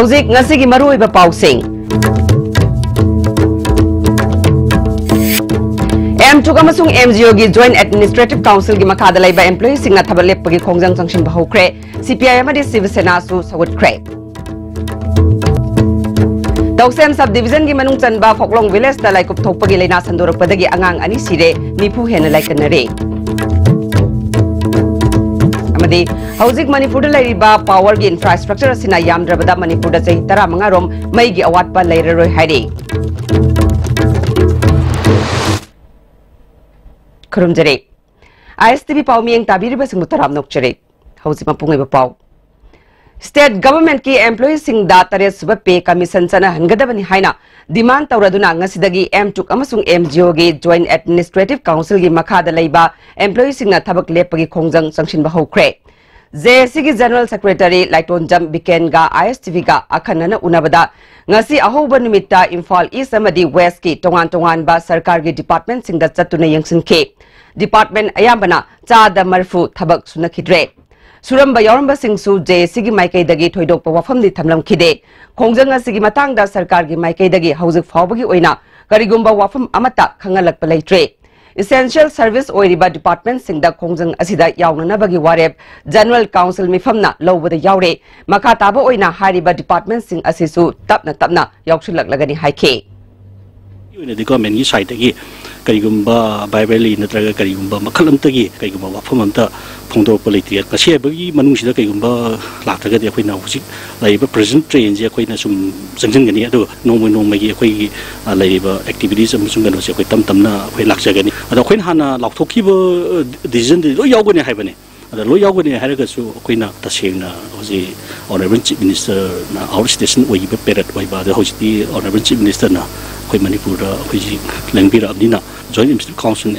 हौजिक ngasi maruiba pausing M2 amasung MGO gi Joint Administrative Council gi makhada laiba employees singa thabal lepagi khongjang changsin bahukre CPI amadi Shiv Sena su sawutkre Tausen subdivision gi manung chanba Phoklong village da laikup thokpagi leina sandorappadagi angang ani sire nipu hena laikanare amadi houzik Manipur da lairiba power gi infrastructure sina yamdrabada Manipur da chahi 15 rom mai gi awatpa leiraroi hairi Kurumjare ISTV pau mieng tabiriba sing mutaram nokjare houzik mapungai pau State government ki employees sing da taret suba pay commission chana hangadabani haina demand tawraduna ngasidagi M2 amasung MGO gi Joint Administrative Council gi makhada laiba employees sing na thabak lepagi khongjang changsin ba hokre JSC gi General Secretary Laiton Jam Biken ga ISTV ga akhanana unabada ngasi ahoba numitta Imphal East amadi West ki tongan ba sarkar gi department sing da chatuna yangsinke department ayambana cha da marfu thabak sunakhidre Suramba Yoramba Singsu JSC gi Maikai dagi thoidokpa wafam ni thamlam khide khongjang asigi matang da sarkar gi Maikai dagi hauzik phawbagi oina karigumba wafam amata khangalakpa leitre Essential Service oiriba department singda khongjang asida yawnana bagi warep General Council mifamna lobada yawre makha taba oina hariba department sing asisu tapna yawshilak lagani haike ina di government gi side gi karigumba bible natraga karigumba makhalam tagi karigumba wafam amta phongdo politi kasi bagi manung sida karigumba laktaga de khoina husik laiba present train je khoina sum jangjang gani ado nomai gi khoi laiba activities amsung gano se khoi tamna khoi lakjagani ado khoin hana lakthoki bo decision de lo yawgani haibani ado lo yawgani haraga su khoina tasengna hoji honorable chief minister na our station oi be peret oi ba de hoji honorable chief minister na khoi manipur da khoi langbira abdina Joint Administrative Council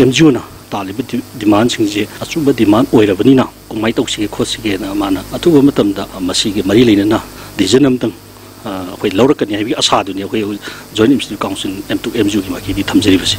MGO na taliba demand singje achuba demand oirabani na kumai tawsi khosige na mana atuba matamda masige mari leina na decision amtang khoi lawrakani habi asa duni khoi Joint Administrative Council MGO gi maki di thamjari basi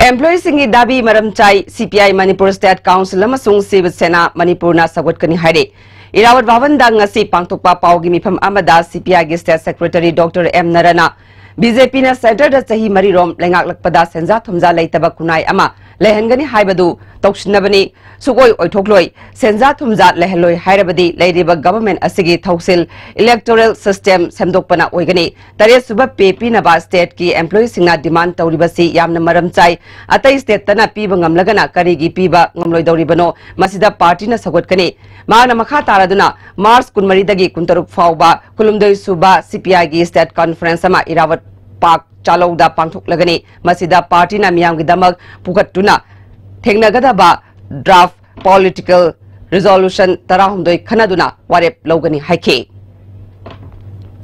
Employees singi dabi maram chai CPI Manipur State Council amasung Shiv Sena Manipur na sawatkani haire Irawat Bhavan da ngasi pangthokpa paugi mifam amada CPI gi State Secretary Dr. M Narana BJP na center da chahi mari rom lengak lakpada senja thumja leitaba kunai ama lehengani haibadu toksinabani sugoi oithokloi senja thumja leheloi hairabadi leiriba government asigi thausil electoral system semdokpana oigani tare suba pepi na ba state ki employees singna demand tawribasi yamna maram chai atai state tana piba ngamlagana karigi piba ngamloi dawribano masida party na sagotkani mana makha taraduna March 13 dagi kuntaruk fawba kulumdoi suba CPI gi state conference ama irawat Park Chalauda Pangthok Lagani Masida Party na miyam gi damak pugatuna thengnagadaba draft political resolution tarahumdoi khanaduna warep logani haike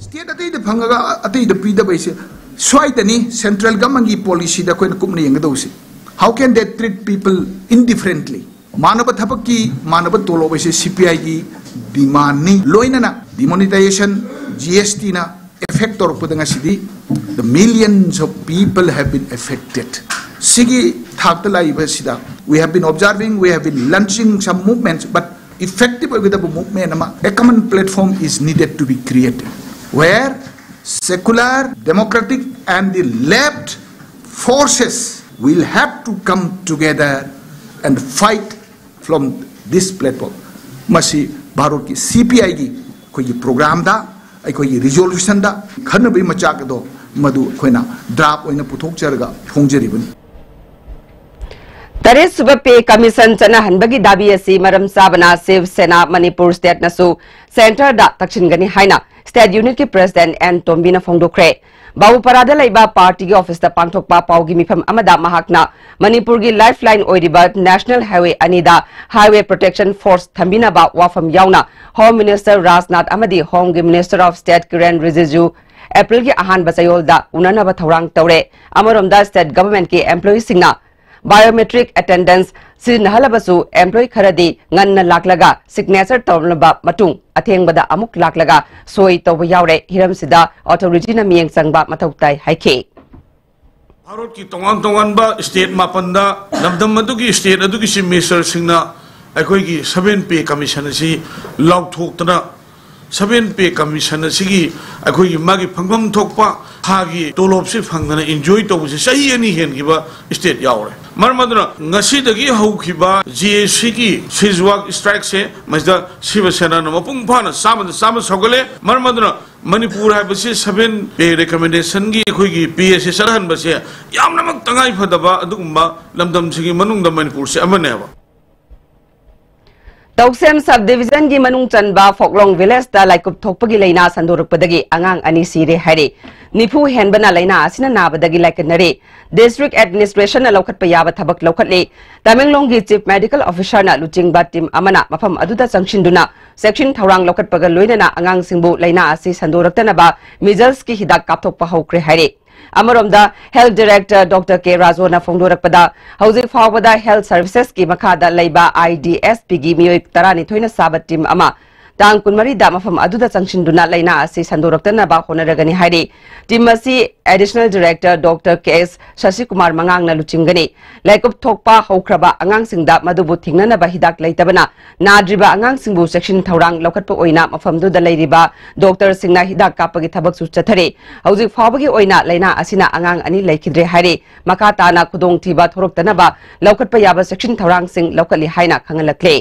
State ati de phangaga ati de pida baise swaitani central government gi policy da koin kumni yengdausi how can they treat people indifferently manaba thapaki manaba tolo baise CPI gi demand ni loinana demonetization GST na effect or putting city the millions of people have been affected sigi thakta sida we have been observing we have been launching some movements but effective with the movement a common platform is needed to be created where secular democratic and the left forces will have to come together and fight from this platform masi bharot ki CPI gi koi program da ai resolution da khanabi machak do madu khoina draft oina puthok charga khongjari bani tare suba pay commission chana hanbagi dabi asi maram sabana Shiv Sena Manipur state nasu center da takchingani haina state unit ki president and Tombina Phongdokre Babu Parada laiba party gi office da pangthokpa paugi mifam amada mahakna Manipur gi lifeline oiriba national highway anida highway protection force thambina ba wafam yauna home minister Rajnath amadi home minister of state Kiren Rijiju April gi ahan basayol da unana ba thorang tawre amarom da state government ki employees singna biometric attendance Sinahalabasu employee kharadi nganna laklaga signature tawlaba matung athengbada amuk laklaga soi tawba yaure hiram sida authority na mieng sangba mathautai haike Bharat ki tongan ba state mapanda namdam madu ki state adu ki minister singna अखोई 7 पे commission से लौथोक्तना 7 पे commission से अखोई मागी फंगम थोकपा हागी तोलोब से फंगना enjoy तौबसे सही अनि हेनगिबा स्टेट यावरे मरमदना ngasi haukiba GAC की सिजवाक स्ट्राइक से मजदा शिवसेना न मपुंग फाना साम सगले मरमदना मणिपुर है बसे 7 पे रिकमेंडेशन की अखोई की PSC सरहन बसे यामनमक तंगाई फदबा अदुगुम्बा लमदम सिगी मनुंग द मणिपुर से अमनेबा तौसेम सब डिवीजन की मनुंग चनबा फोकलोंग विलेज दा लाइकुप थोकपगी लेना संदोरकपदगी अंगांग अनि सिरे हरे निफु हेनबना लेना आसिना नाबदगी लाइकनरे डिस्ट्रिक्ट एडमिनिस्ट्रेशन न लौखत याबा थबक लौखतले तमेंगलोंग की चीफ मेडिकल ऑफिसर ना लुचिंगबा टीम अमना मफम अदुदा चंगशिंदुना सेक्शन थौरांग लौखतपगा लोइनना अंगांग सिंबु लेना आसि संदोरक्तनबा मिजल्स की हिदाक कापथोकपा हौक्रे हरे अमरोमदा हेल्थ डायरेक्टर डॉक्टर के राजोना फोंदोरकपदा हौजिक फावबदा हेल्थ सर्विसेस की मखादा लेबा IDSP की मियोय तरानी थोइना साबा टीम अमा तांग कुनमरी दा मफम अदुदा चंगशिंदुना लेना आसि संदोरक्तनबा होनरगनी हाइरे टीम असी additional director doctor KS Shashi Kumar मंगांगना लुचिंगनी लाइकुप थोकपा हौख्रबा अंगांगसिंगदा मदुबु थिंगननबा हिदाक लेतबना नाद्रिबा अंगांगसिंगबु सेक्शन थौरांग लौखतपा ओइना मफमदुदा लेरिबा डॉक्टर सिंगना हिदाक कापगी थबक सुचथरे हौजिक फावबगी ओइना लेना असिना अंगांग अनि लेखिद्रे हाइरे मखा ताना खुदोंग थिबा थोरक्तनबा लौखतपा याबा सेक्शन थौरांग सिंग लौकली हाइना खंगलक्ले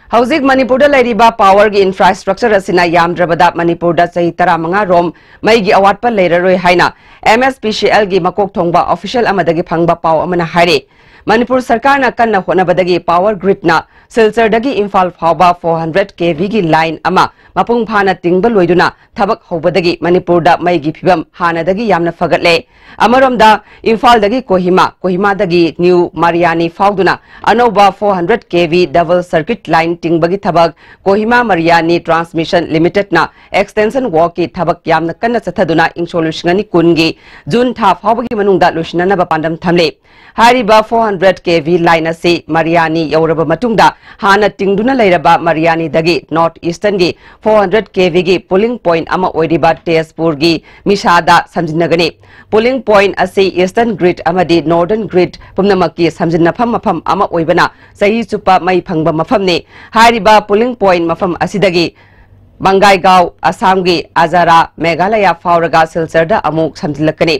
हौजिक मणिपुर लेरिबा पावर की इंफ्रास्ट्रक्चर असिना यामद्रबदा मणिपुर दा चही 15 रोम मई की अवाटपा लेररोय हाइना MSPCL की मकोक थोंगबा ऑफिशियल अमदगी फंगबा पाव अमना हाइरे मणिपुर सरकार ना कन्ना होनबदगी पावर ग्रिड ना सिलचरदगी इम्फाल फावबा 400 kV की लाइन अमा मपुंग फाना तिंगब लोइदुना थबक होबदगी मणिपुर दा मई की फिबम हानादगी यामना फगतले अमरोमदा इम्फाल दगी कोहिमा दगी न्यू मारियानी फावदुना अनोबा 400 kV डबल सर्किट लाइन तिंगबगी थबक कोहिमा मारियानी ट्रांसमिशन लिमिटेड ना एक्सटेंशन वर्क की थबक यामना कन्ना चथदुना इंग सोल्यूशन कुन की जून था फावबगी मनुंगदा लोइसिननबा पांडम थमले हारिबा 400 kV लाइन असी मारियानी यौरबा मतुंगदा हाना तिंगदुना लेरबा मारियानी दगी नॉर्थ ईस्टर्न की 400 kV की पुलिंग पॉइंट अमा ओइरिबा तेजपुर की मिसादा समजिनगनी पुलिंग पॉइंट असी ईस्टर्न ग्रिड अमदी नॉर्दर्न ग्रिड पुमनमकी समजिनफम मफम अमा ओइबना सही सुपा मई फंगबा मफमने हारिबा पुलिंग पॉइंट मफम असिदगी बंगाईगांव असम की आजारा मेघालय फावरगा सिलचरदा अमुक समजिलकनी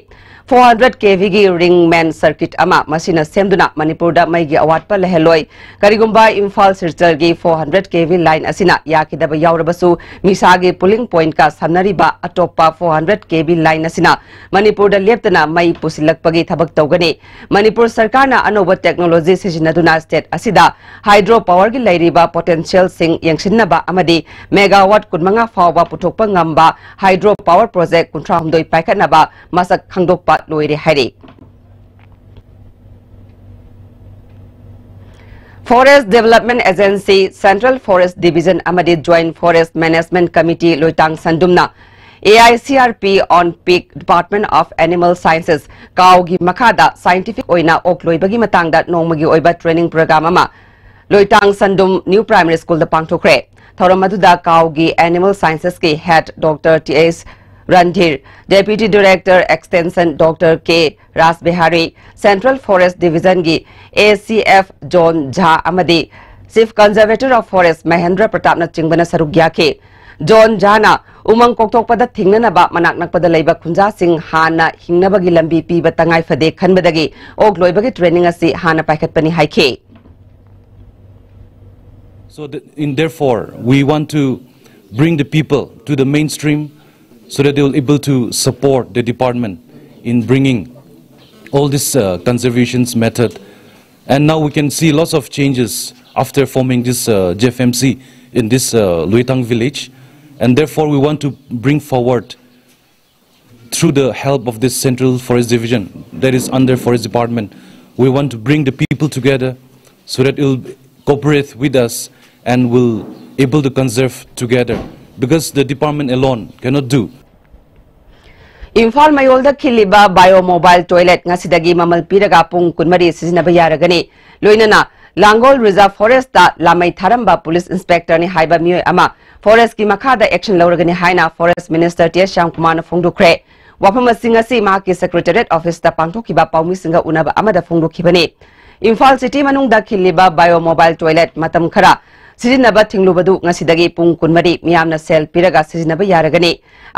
400 kV की रिंग मैन सर्किट अमा मसीना सेमदुना मणिपुर दा मई की अवाटपा लहलोय करिगुंबा इम्फाल सिलचर की 400 kV लाइन असिना याकिदबा यावरबसु मिसागे पुलिंग पॉइंट का समनरिबा अटोपा 400 kV लाइन असिना मणिपुर दा लेप्तना मई पुसिलकपगी थबक तौगनी मणिपुर सरकार ना अनोबा टेक्नोलॉजी सिजिनदुना स्टेट असिदा हाइड्रो पावर की लेरिबा पोटेंशियल सिंग यंगसिनबा अमदी मेगावाट कुनमंगा फावबा पुथोकपा ngamba हाइड्रो पावर प्रोजेक्ट 39 पाइखनबा मसक खंगदोकपा लोइरे हाइरे forest development agency central forest division अमदी जॉइंट फॉरेस्ट मैनेजमेंट कमिटी लोइतांग संदुमना AICRP on pig department of animal sciences काउगी मखादा साइंटिफिक ओइना ओक लोइबगी मतंगदा नोंमगी ओइबा ट्रेनिंग प्रोग्राम अमा लोइतांग संदुम न्यू प्राइमरी स्कूल द पांगथोखरे थौरम मदुदा काउगी एनिमल साइंसेस के head doctor TS Randhir, Deputy Director Extension Dr. K. Rasbihari, Central Forest Division की ACF John Jha Amadi, Chief Conservator of Forest Mahendra Pratap na चिंगबना सरुक याके John Jha ना उमंग कोक्तोकपदा थिंगनबा मनाक नकपदा लेबा खुंजा सिंह हाना हिंगनबगी लंबी पीबा तंगाई फदे खनबदगी okay लोइबगी training असि हाना पाइखतपनी हाइखे So therefore we want to bring the people to the mainstream so that they will be able to support the department in bringing all this conservations method. And now we can see lots of changes after forming this JFMC in this Luitang village. And therefore we want to bring forward through the help of this Central Forest Division that is under Forest Department. We want to bring the people together so that it will cooperate with us and will able to conserve together, because the department alone cannot do. Imphal Mayolda Kiliba Biomobile Toilet ngasidagi mamal piraga pung kunmari sizinaba yaragani loinana Langol Reserve Forest ta lamai tharamba Police Inspector ni haiba miyoy ama Forest ki makhada action lawragani haina Forest Minister T.S. Shyamkumar na phongdukre wafam singa si mahaki Secretariat Office ta pangthokiba paumi singa unaba amada phongdokhibani Imphal city मनूंगदा खिल्लिबा bio mobile toilet मतम खरा सिजिनबा थिंगलुबदु ngasiदagi pung kunmari miyamna sel piraga sizinaba yaragani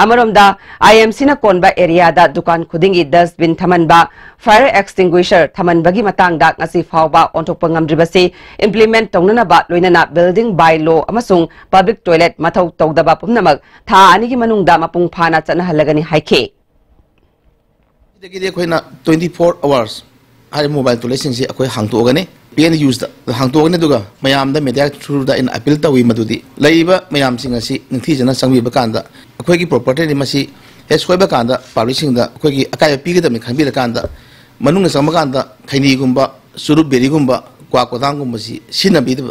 amaromda IMC na konba area da dukan khudingi dustbin thamanba fire extinguisher thamanbagi matangda ngasi fawba ontokpa ngamdribasi implement tongnana ba loinana building by law amasung public toilet mathau tawdaba pumnamak tha anigi manungda mapung phana chana halagani haike dagi khoina 24 hours hari mobile toilet sing si akoi hangtogani PN use the hangtogani duga mayam da media through the in appeal tawi madudi laiba mayam sing asi nthi jana sangbi bakanda akoi ki property ni masi esoi bakanda publishing da akoi ki akai pi gi da mi khambi da kanda manung samakanda khaini gumba surup beri gumba kwa kodang gumba si sinabi da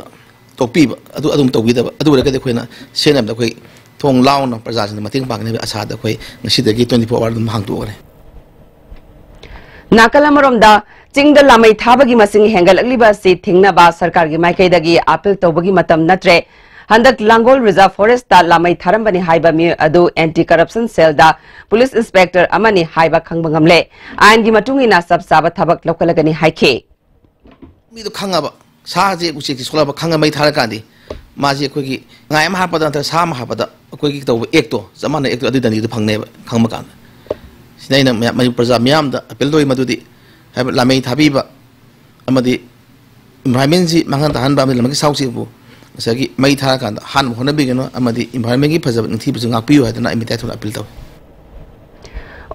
topi ba adu adum tawi da adu ra ka de khoina senam da khoi thong launa prajajin mating pangne asa da khoi ngasi da gi 24 hour dum hangtogani Nakalamaromda Chingda lamai thabagi masing hengalakliba si thingnaba sarkar gi maikaidagi appeal tawbagi matam natre handak Langol Reserve Forest ta lamai tharambani haiba mi adu anti corruption cell da police inspector amani haiba khangbangamle ain gi matungina sab saba thabak lokalagani haike mi do khangaba saje uche ki solaba khangamai tharakandi maji khoi gi ngai ma hapada ta sa ma hapada khoi gi tawba ek to zamana ek to adu dani du phangne khangma kan sinai na mai praja miam da appeal doi madudi lamai thabiba amadi environment ji mangan tahan ba lamagi sausi bu sagi mai thara kan han hona bigeno amadi environment gi phajab nthi bu ngak piu hadana imita thona appeal taw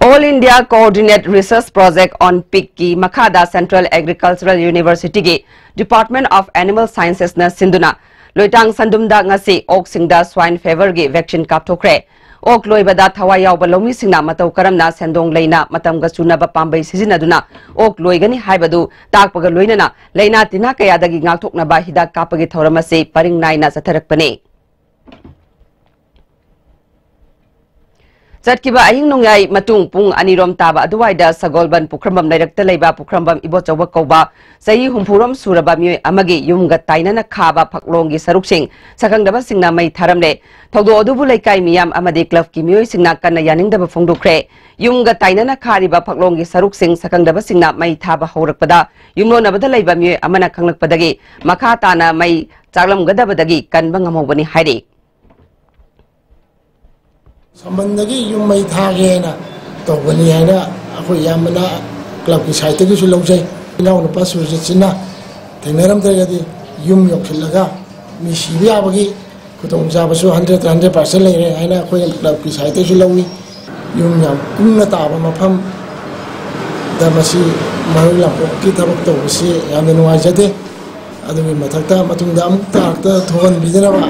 All India Coordinate Research Project on Pig ki Makhada Central Agricultural University ki Department of Animal Sciences na sinduna loitang sandumda ngasi ok singda swine fever gi vaccine kapthokre ok loibada thawai yawba lomi singna matau karamna sendong leina matamga chunaba pambai sijinaduna ok loigani haibadu takpaga loinana leina tina kayadagi ngakthoknaba hidak kapagi thauramase paring naina satharakpane Zatkiba ahing nongyai matung pung anirom taba aduwaida sagolban pukhrambam nairakta leiba pukhrambam ibochawa kauba sahi humpurom suraba miyoi amagi yumga tainana khaba phaklonggi saruksing sakangdaba singna mai tharamle thodo adubu laikai miyam amadi club ki miyoi singna kanna yaningdaba phongdukre yumga tainana khariba phaklonggi saruksing sakangdaba singna mai thaba haurakpada yumlonabada leiba miyoi amana khanglakpadagi makha tana mai chaklamgadabadagi kanba ngamobani hairi Sambandagi yung may thage na to bani na ako yamana club ki site gi su lojai naw na pasu jina tenaram ta yadi yung yok khilaga mi sibiya bagi kutong ja basu 100% le re aina ko club ki site su lawi yung yam kunna ta ba mafam da masi marila ko ki tabak to si yam no ajade adu mi mathakta matungda amuk ta thogan bidana ba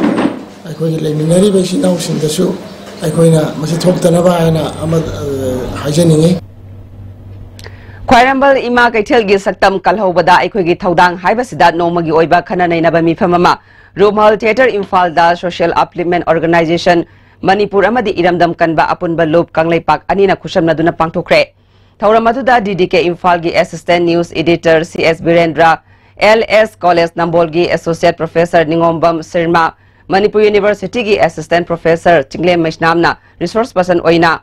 ko le minari be si naw sin da su aikoina masi thoktanaba aina amad hajaningi Khwairambal ima kaithelgi saktam kalhobada aikoigi thodang haibasida nomagi oiba khana nainaba mifamama Rumal Theatre Imphal da Social Upliftment Organization Manipur amadi iramdam kanba apunba loop kanglaipak anina khushamnaduna pangthokre Thauramatuda DDK Imphal gi Assistant News Editor CS Birendra LS College Nambol gi Associate Professor Ningombam Sirma Manipur University ki Assistant Professor Chinglem Maishnamna Resource Person Oina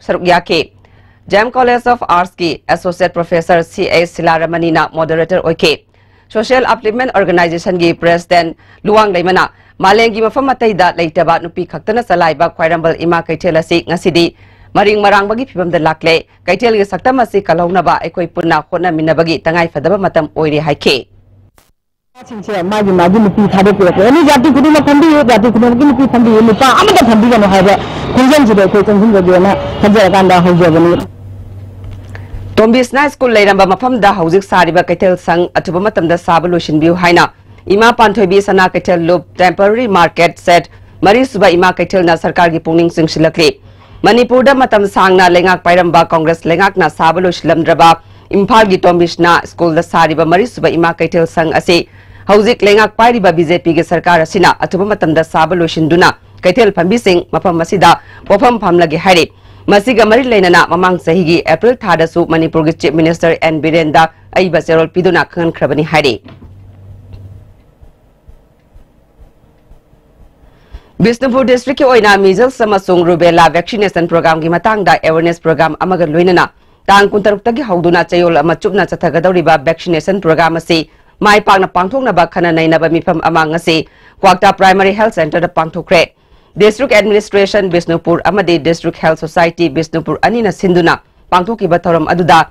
Sarukyake Jam College of Arts ki Associate Professor C.A. Silaramanina Moderator Oike Social Upliftment Organization ki President Luang Laimana Malengi Mafamatada Laitaba Nupi Kaktana Salaiba Khwairambal Ima Kaitelasi Ngasidi Maring Marangbagi Pibam the Lakle Kaitel ki Saktamasi Kalaunaba Ekoi Puna Kona Minabagi Tangai Fadaba Matam Oiri Haike Magi nupi thade pura ni jati kudu ma thambi jati kudu ki nupi thambi nupa amada thambi gano haiba khunjan jide ko tonghin gana khajara kanda hojabani Tombisna School leiramba mafam da haujik sariba kaitel sang atuba matamda saba lotion biu haina ima panthoibi sana kaitel loop temporary market set mari suba ima kaitel na sarkar gi pungning singsilakri Manipur da matam sangna lengak pairamba Congress lengak na saba loshlamdraba Imphal gi Tombisna School da sariba mari suba ima kaitel sang ase Haujik lengak pairiba BJP ge sarkar asina atuba matamda saba loshinduna kaitel phambi sing mafam masida pofam phamlagi hairi masiga mari leinana mamang sahi gi April thada su Manipur gi Chief Minister N Birenda aiba serol piduna khan khrabani hairi Bisnupur district ki oina measles samasung rubella vaccination program gi matangda awareness program amaga loinana तांग कुंतरुक्तगी हौदुना चयोल अमा चुपना चथगदौरिबा vaccination programme असी माई पाकना पांगथोकनबा खना नैनबा मिफम अमांग असी Kwakta primary health centre पांगथोक्रे district administration Bishnupur अमदी district health society Bishnupur अनिना सिंधुना पांगथोकिबा थौरम अदुदा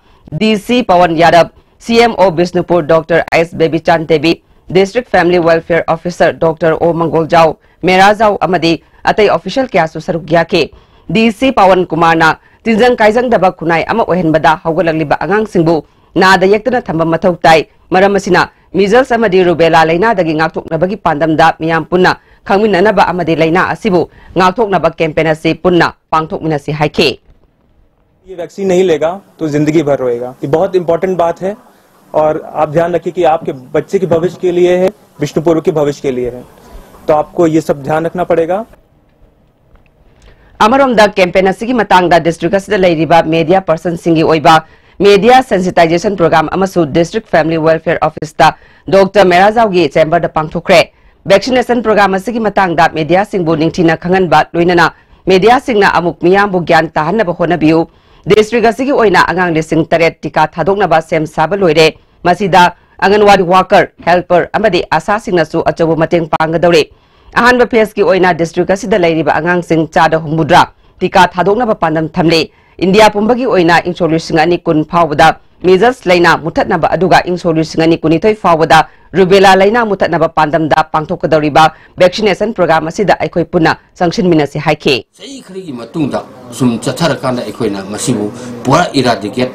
DC Pawan Yadav CMO Bishnupur doctor S Babychand Devi district family welfare officer doctor O Mangoljao Merajao अमदी अतई ऑफिशियल क्यासु सरुक याके डीसी पवन कुमारना तिंजंग काइजंग दबा खुनाई अमा ओहेनबदा हौगलगलिबा आंगांग सिंबु नादा येक्तना थंबा मथौ ताई मरम असिना मिजल्स अमदी रुबेला लैना दगी ngaktoknabagi pandamda miyam punna khangminanaba amadi लैना असिबु ngaktoknaba कैंपेन असी पुन्ना पांगथोकमिनसी हाइके ये वैक्सीन नहीं लेगा तो जिंदगी भर रोएगा। ये बहुत इंपॉर्टेंट बात है और आप ध्यान रखिए कि आपके बच्चे के भविष्य के लिए है, बिष्णुपुर के भविष्य के लिए है, तो आपको ये सब ध्यान रखना पड़ेगा। अमरोमदा कैंपेन असिगी मतंगदा डिस्ट्रिक्ट असिदा लैरिबा मीडिया पर्सन सिंगी ओइबा मीडिया सेंसिटाइजेशन प्रोग्राम अमसु डिस्ट्रिक्ट फैमिली वेलफेयर ऑफिस ता डॉक्टर मेराजाउगी चैम्बर दा पांगथोक्रे वैक्सीनेशन प्रोग्राम असिगी मतंगदा मीडिया सिंगबु निंगथिना खंगनबा लोइनना मीडिया सिंगना अमुक मियामबु ज्ञान ताहनबा होनबियु डिस्ट्रिक्ट असिगी ओइना आंगांग लिसिंग तरेट टिका थादोकनबा सेम साबा लोइरे मसिदा आंगनवाड़ी वर्कर हेल्पर अमदी आशा सिंगनासु अचबु मतेंग पांगदौरे अहानबा फेस की ओइना डिस्ट्रिक्ट असिदा लैरिबा आंगांग सिंग चादा हुमुद्रा टिका थादोकनबा पांदम थमले इंडिया पुंबगी ओइना इंग सोल्यूशन अनि कुन फावदा मिजल्स लैना मुथतनबा अदुगा इंग सोल्यूशन अनि कुनिथोय फावदा रुबेला लैना मुथतनबा पांदमदा पांगथोकदौरिबा वैक्सीनेशन प्रोग्राम असिदा अखोय पुन्ना संगसिनमिनसि हाइखे सही खरीगी मतुंगदा सुम चथरकांदा अखोयना मसिबु पुरा इराडिकेट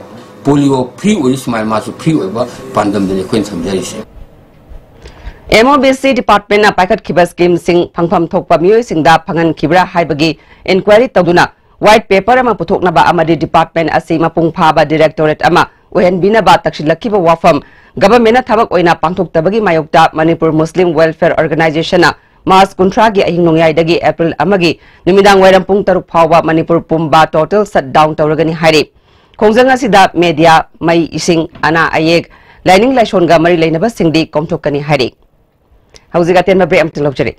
पोलियो फ्री ओइसमाय मासु फ्री ओइबा पांदमदे अखोय समझारिसे MOBC डिपार्टमेंट ना पाइखट खिबा स्कीम सिंग फंगफम थोकपा मियोय सिंगदा फंगन खिबरा हाइबगी इंक्वायरी तौदुना व्हाइट पेपर अमा पुथोकनबा अमदी डिपार्टमेंट असी मपुंग फाबा डायरेक्टोरेट अमा ओहेनबिनबा तक्सिलखिबा वाफम गवर्नमेंट थबक ओइना पांगथोकतबगी मायोक्ता Manipur Muslim welfare organisation March 19 गी अहिंग नोंयाइदगी अप्रैल अमगी नुमिदांग वैरम पुंग 3 फावबा मणिपुर पुंबा टोटल शट डाउन तौरगनी हाइरे खोंजंग असिदा मीडिया मई इसिंग अना अयेक लाइनिंग लाइसोनगा मरी लेनबा सिंगदी कोमथोकनी हाइरे हौजिगा तेन break अमतिंग लौजरे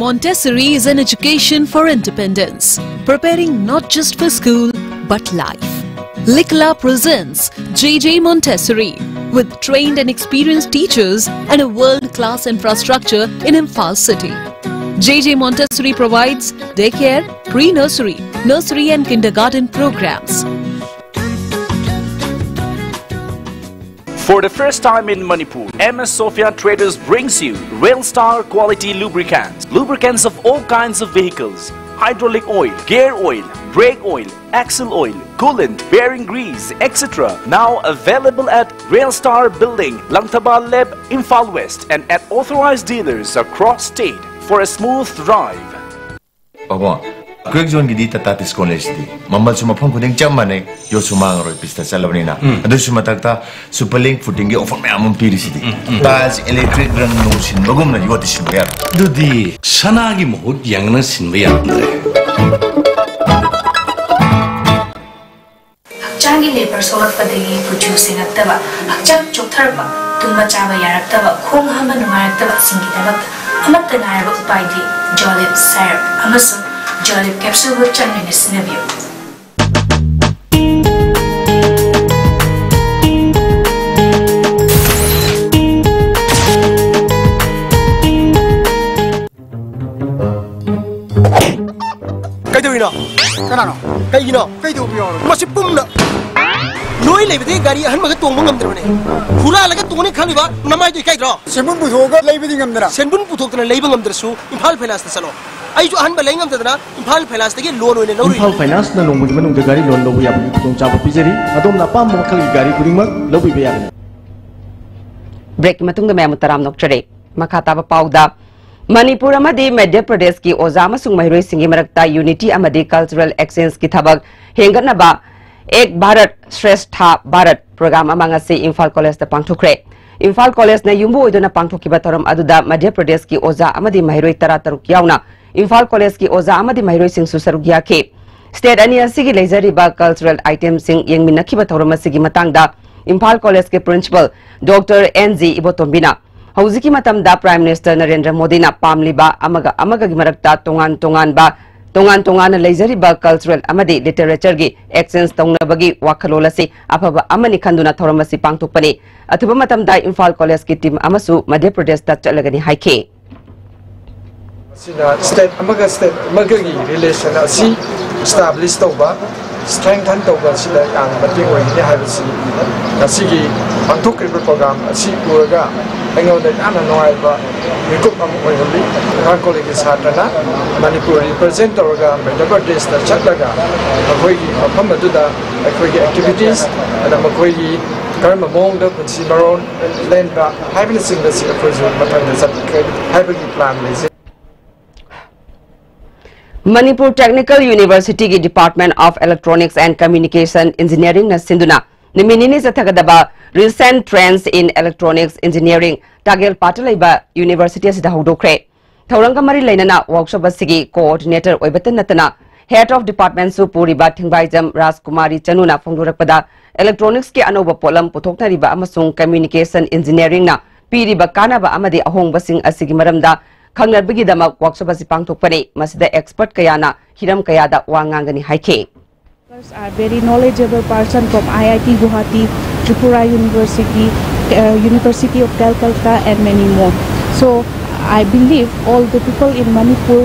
Montessori is an education for independence, preparing not just for school but life. Likla presents JJ Montessori with trained and experienced teachers and a world-class infrastructure in Imphal city. JJ Montessori provides daycare, pre-nursery, nursery and kindergarten programs. For the first time in Manipur, MS Sophia Traders brings you Railstar quality lubricants. Lubricants of all kinds of vehicles. Hydraulic oil, gear oil, brake oil, axle oil, coolant, bearing grease, etc. Now available at Railstar Building, Langtaba Leb, Imphal West and at authorized dealers across state for a smooth drive. Quick zone gidi Tatis College di. Mambal suma phone kuding jam mane yo sumang roy pista salawni na. Ado suma takta superlink footing offer me among PDC di. Baz electric run no sin bagum na yo disin bayar. Dudi sanagi mohut yang na sin bayar andre. Hakjangi labor solat padagi producing attaba. Hakjang choktarba tumba chaba yaraktaba khong hama numayaktaba singidaba. Amatta naraba upaidi Jolip syrup amasu Jolip capsule with changing Sinavio. Kaidowina? Kanano? Kaigino? Kaidowina? Masipumna. Noi lebede gari ahan maga tongba ngamdrone. Hura laga tongni khaliba namai doi kaidro. Senbun puthoga leibedi ngamdra. Senbun puthokna leiba ngamdrasu Imphal Finance na salo. Ai jo ahan ba leingam tadana Imphal Finance tagi loan oine lori. Imphal Finance na longbu manung de gari loan lobu yabu putong chaba pijeri adom na pam makhal gari kuringmak lobu be yagna. Break matung da memu taram nokchare makata ba pauda Manipur amadi Madhya Pradesh ki oza amasung mahiroi singi marakta unity amadi cultural exchange ki thabak hengatna ba Ek Bharat Shrestha Bharat program amang ase Imphal College da pangthokre. Imphal College na yumbu oidona pangthokiba thoram aduda Madhya Pradesh ki oza amadi mahiroi tarataruk yauna Imphal College ki oza amadi mahiroi sing susaruk yake. State ani asigi leizariba cultural item sing yengminakhiba thoram asigi matangda Imphal College ke principal Dr. NG Ibotombina Hauziki matamda Prime Minister Narendra Modi na pamliba amaga gi marakta tongan ba तोंगान तोंगान लेजरिबा cultural अमदी literature गी exchange तौनबगी वाखलोल असि अफबा अमनि खंदुना थौरम असि पांगथोकपनि अथुबा मतमदा इम्फाल कॉलेज की टीम अमसु मध्य प्रदेश ता चलगनी हाइखे स्टेट की रिलेशन असी एस्टाब्लिश तौबा स्ट्रेंथन तौबा सिदा याम मतिंग ओइने हाइबसी असिगी पांथोक्रिबा प्रोग्राम असी पुरगा एंगोदा याना नोआइबा मिकुप अम ओइहली इम्फाल कॉलेज की छात्रना मणिपुर रिप्रेजेंट तौरगा मध्य प्रदेश ता चलगा अखोइगी मफम अदुदा अखोइगी एक्टिविटीज अदा मखोइगी कर्म मोंगदा पुंसी मरोन लेंदा हाइबन सिंगसी अखोइजु मथंदा चटके हाइबगी प्लान लेसे Manipur Technical University की Department of Electronics and Communication Engineering na sinduna niminini zathagadaba recent trends in electronics engineering tagel patalaiba university asida hodokre thoranga mari lainana workshop asigi coordinator oibatan natana head of department su puriba thingbaijam Rajkumari Chanuna phongdorakpada electronics ki anoba polam puthoknariba amasung communication engineering na piriba kanaba amadi ahongbasing asigi maramda खंगनबगी दमक workshop असि पांगथोकपने मसिदा expert कयाना हिरम कयादा वांगांगनी हाइखे are very knowledgeable person from IIT Guwahati, Tripura University, University of Calcutta and many more. So I believe all the people in Manipur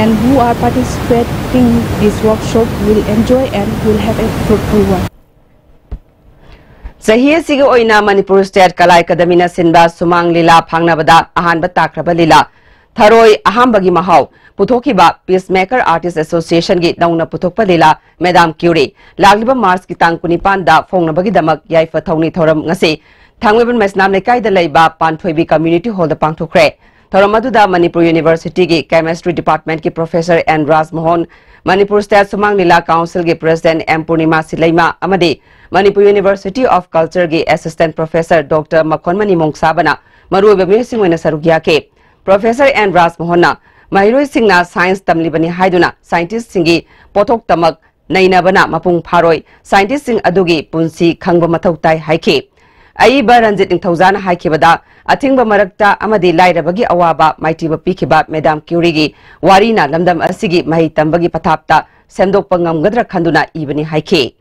and who are participating this workshop will enjoy and will have a fruitful one. Sahiya sige oina Manipur State Kala Academy na sinba sumang lila phangnabada ahanba takraba lila Tharoi ahambagi mahau puthokhiba Peacemaker Artist Association gi dauna puthokpa lila Madam Curie lagliba Mars ki tang kunipan da fongnabagi damak yaifa thongni thoram ngasi thangweban mesnam lekai da leiba Panthoibi Community Hall da pangthokre thoram aduda Manipur University gi Chemistry Department ki Professor N Raj Mohan Manipur State Sumang Lila Council gi President M Purnima Silaima amadi Manipur University of Culture gi Assistant Professor Dr. Makonmani Mongsabana maruiba music wena sarugya ke Professor N Raj Mohana Mahiroi Singna Science Tamlibani Haiduna Scientist Singi Potok Tamak Nainabana Mapung Paroi Scientist Sing Adugi Punsi Khangba Mathautai Haike Aiba Ranjit Ningthauzana Haikebada Athingba Marakta Amadi Lairabagi Awaba Maitiba Pikiba Madam Curie Warina Lamdam Asigi Mahi Tambagi Pathapta Semdokpa Ngamgadra Khanduna Ibani Haike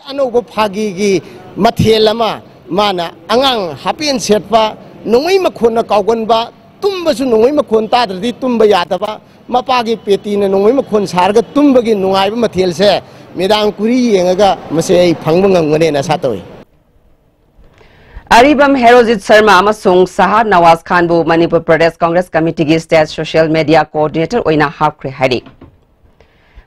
Anoba Phagi gi Mathelama Mana Angang Happy and Setpa Nungay makhona kaugan ba tumba su nungay makhon tadradi tumba yata ba mapagi peti na nungay makhon sarga tumba gi nungay ba mathel se Madam Curie yengaga mase ai phangbang ngane na satoi Aribam Herojit Sharma amasung Sahar Nawaz Khan bu Manipur Pradesh Congress Committee gi State Social Media Coordinator oina hapkre hari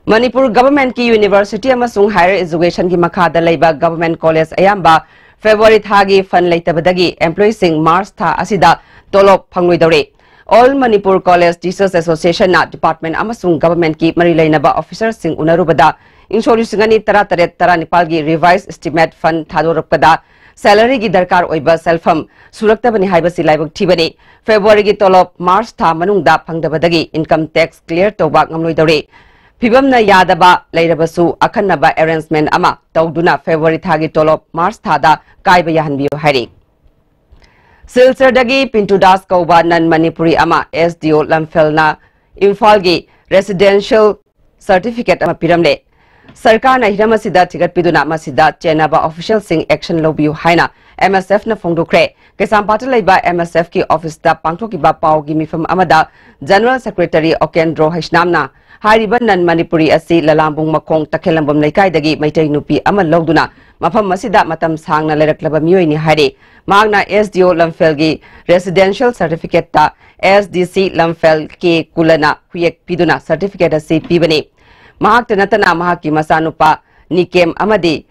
Manipur Government ki University amasung Higher Education ki makhada leiba Government College ayamba February thagi fund leitabadagi employees sing March tha asida tolop phangloidore All Manipur College Teachers Association na department amasung government ki mari lainaba officers sing unarubada insurance singani tara nipal gi revised estimate fund thadorapkada salary gi darkar oiba selfam suraktabani haibasi laibak thibani February gi tolop March tha manungda phangdabadagi income tax clear tawba ngamloidore Pibamna Yadaba Lairabasu Akanaba arrangement ama Tauduna February Thagi Tolop Mars Thada Kaiba Yahanbiu Hari Silsardagi Pintu Das Kauba Nan Manipuri ama SDO Lamfelna Infalgi Residential Certificate ama Piramle Sarkar na Hiramasida Tigat Piduna Masida Chenaba Official Sing Action Lobiu Haina MSF na Fongdukre Kesampata Laiba MSF ki Office da Pangtoki ba Pau Gimifam Amada General Secretary Okendro Haishnamna Hariban Nan Manipuri asi lalambung makong takhelambam laikai dagi maitai nupi amal logduna mafam masida matam sangna leraklaba miyoi ni hari magna SDO Lamfelgi residential certificate ta SDC Lamfel ke kulana huyek piduna certificate asi pibani mahak tanatana mahaki masanupa nikem amadi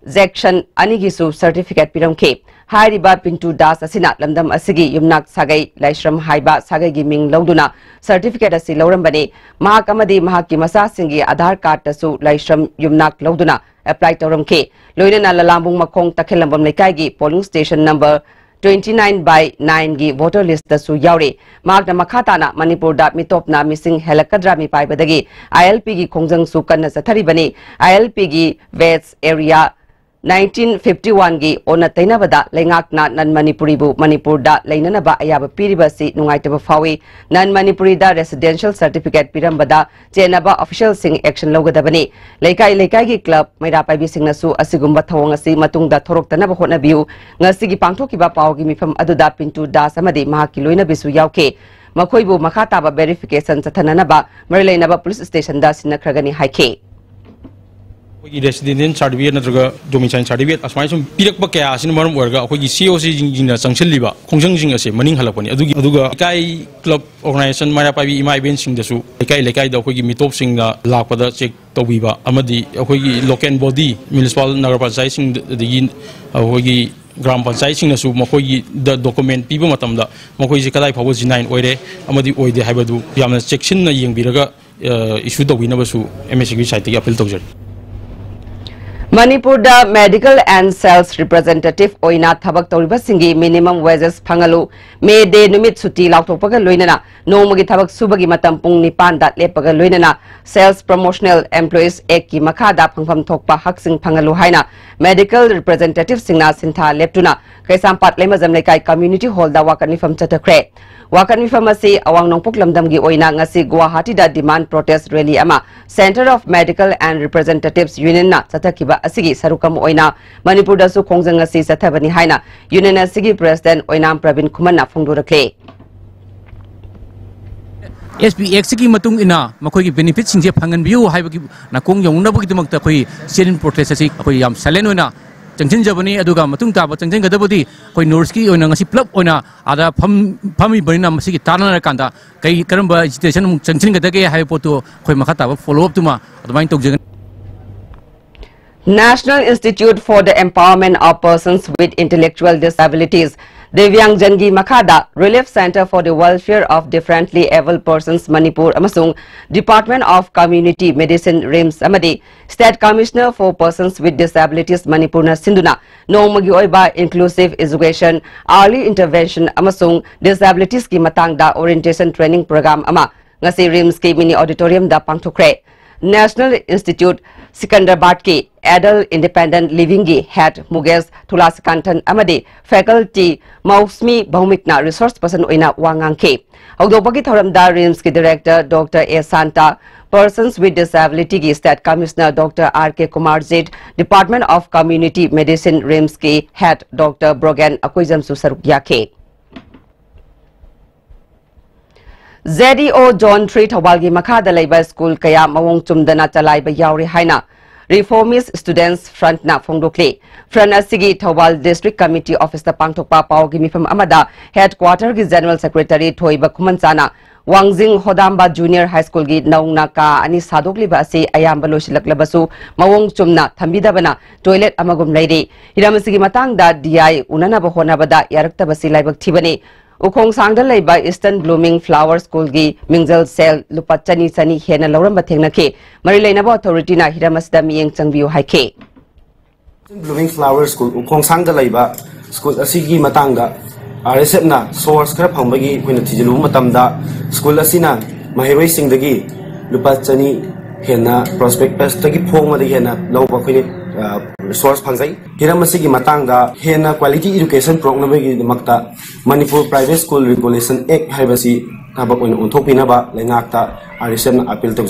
Section Anigisu certificate piramke Hariba Pintu Das asina lamdam asigi yumnak sagai laishram haiba sagai giming logduna certificate asi laurambani mahak amadi mahaki masa singi Aadhaar card tasu laishram yumnak logduna apply tauramke loinana lalambung makong takhelambam laikai gi polling station number 29/9 gi voter list tasu yaure magna makhatana Manipur da mitopna missing helakadra mi paibadagi ILP gi khongjang su kanna sathari bani ILP gi West area 1951 gi ona tainabada lengakna nan Manipuri bu Manipur da leinanaba ayaba piribasi nungaitaba fawi nan Manipuri da residential certificate pirambada chenaba official sing action logadabani leikai gi club maira paibi singnasu asigumba thawang asi matungda thoroktanaba hotnabiu ngasi gi pangthokiba pawgi mifam aduda Pintu Das amadi mahaki loina bisu yauke makoibu makhataba verification chathananaba marileinaba police station da sinakragani haike resident certificate natraga domicile certificate asmai sum pirakpa kaya asin maram orga akhoi COC jingna changchiliba khongjang jing ase maning halapani aduga kai club organization mara pabi ima event sing dasu lekai da akhoi mitop sing na lakpada check tobiba amadi akhoi local body municipal nagar panchayat sing digi akhoi gram panchayat sing nasu makoi the document piba matamda makoi je kadai phawo G9 oire amadi oide haibadu yamna section na yengbiraga issue tobina basu MSCG site gi appeal tawjari Manipur da medical and sales representative oina thabak tawriba singi minimum wages phangalu May Day numit suti lautokpaga loinana nomagi thabak subagi matam pung 9 da lepaga loinana sales promotional employees act ki makhada phangpham thokpa haksing phangalu haina medical representative singna sintha leptuna kaisampat lemazam lekai community hall da wakani fam chatakre wakani pharmacy awang nongpok lamdam gi oina ngasi Guwahati da demand protest rally ama Center of Medical and Representatives Union na chatakiba asigi sarukam oina Manipur da su khongjang asi chathabani haina Union asigi president oinam Pravin Kuman na phongdurakle SPX की मतुंग इना मखोई की benefit सिंजे फंगन बियो हाइबकी नाकोंग यौंगनबकी दमकता कोई serine protest असि कोई याम silent होना चंगचिन जबनी अदुगा मतुंग ताब चंगचिन गदबदी कोई नोर्स की ओना ngasi प्लब ओना आदा फमी बनिना मसी की तारना कांदा कई करम एजुकेशन चंगचिन गदगे हाइ पोतो कोई मखा ताब फॉलो अप तुमा अदमाइन तोक National Institute for the Empowerment of Persons with Intellectual Disabilities Devyang Jangi Makhada Relief Center for the Welfare of Differently Abled Persons Manipur amasung Department of Community Medicine RIMS amadi State Commissioner for Persons with Disabilities Manipur na sinduna nomagi oiba inclusive education early intervention amasung disabilities ki matang da orientation training program ama ngasi RIMS ki mini auditorium da pangthokre National Institute Sikandrabad ki Adult Independent Living ki head Mugesh Thulasikantan amadi faculty Mausmi Bhaumikna resource person oina wangang ke Audopagi Thoramda RIMS ki director Dr. A. Santa Persons with Disability ki State Commissioner Dr. R.K. Kumar Zed Department of Community Medicine RIMS ki head Dr. Brogan Akoijam Susarukya ke ZDO John Tree Thawalgi Makhada Laiba School kaya mawong chumdana chalaiba yauri haina Reformist Students Front na phongdokle Front asigi Thawal District Committee Office ta pangthokpa pawgi mifam amada headquarter gi General Secretary Thoiba Khumanchana Wangjing Hodamba Junior High School gi naungna ka ani sadokliba asi ayamba loisilaklabasu mawong chumna thambidabana toilet amagum leire hiramasigi matangda DI unana ba honabada yaraktabasi laibak thibani Ukong Sangda Laiba Eastern Blooming Flower School gi Mingjal Sel Lupa Chani Chani Hena Lauram Bathengna ke Marilainaba Authority na Hiramasda Miyeng Changbiu Haike Blooming Flower School Ukong Sangda Laiba School asigi matangda RSF na source khara phambagi hoina thijilu matamda school asina mahiroi singdagi Lupa Chani Hena prospectus tagi phongma de hena lawba khoine resource phangjai hiramasi gi matangda hena quality education program gi makta Manipur Private School Regulation Act haibasi thabak oina onthopina ba lengakta RSM na appeal to